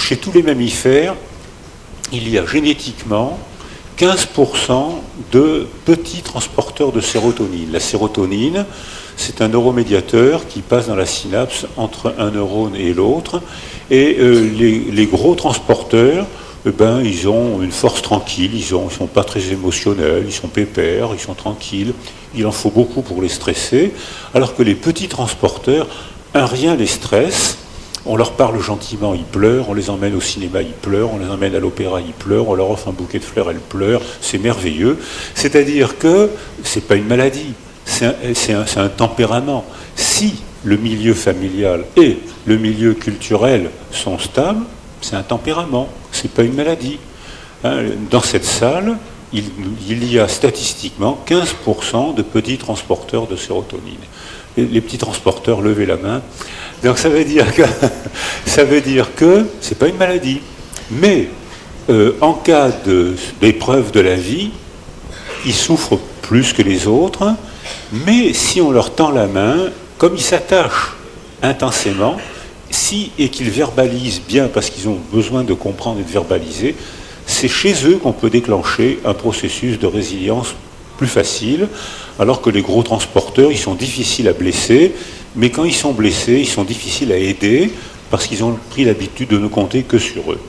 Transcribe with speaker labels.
Speaker 1: chez tous les mammifères, il y a génétiquement 15% de petits transporteurs de sérotonine. La sérotonine, c'est un neuromédiateur qui passe dans la synapse entre un neurone et l'autre. Et les gros transporteurs, ils ont une force tranquille, ils ne sont pas très émotionnels, ils sont pépères, ils sont tranquilles. Il en faut beaucoup pour les stresser. Alors que les petits transporteurs, rien les stresse. On leur parle gentiment, ils pleurent, on les emmène au cinéma, ils pleurent, on les emmène à l'opéra, ils pleurent, on leur offre un bouquet de fleurs, elles pleurent, c'est merveilleux. C'est-à-dire que ce n'est pas une maladie, c'est un tempérament. Si le milieu familial et le milieu culturel sont stables, c'est un tempérament, ce n'est pas une maladie. Dans cette salle, il y a statistiquement 15% de petits transporteurs de sérotonine. Les petits transporteurs, levez la main. Donc ça veut dire que c'est pas une maladie. Mais en cas d'épreuve de la vie, ils souffrent plus que les autres, mais si on leur tend la main, comme ils s'attachent intensément, et qu'ils verbalisent bien parce qu'ils ont besoin de comprendre et de verbaliser, c'est chez eux qu'on peut déclencher un processus de résilience plus facile, alors que les gros transporteurs, ils sont difficiles à blesser, mais quand ils sont blessés, ils sont difficiles à aider parce qu'ils ont pris l'habitude de ne compter que sur eux.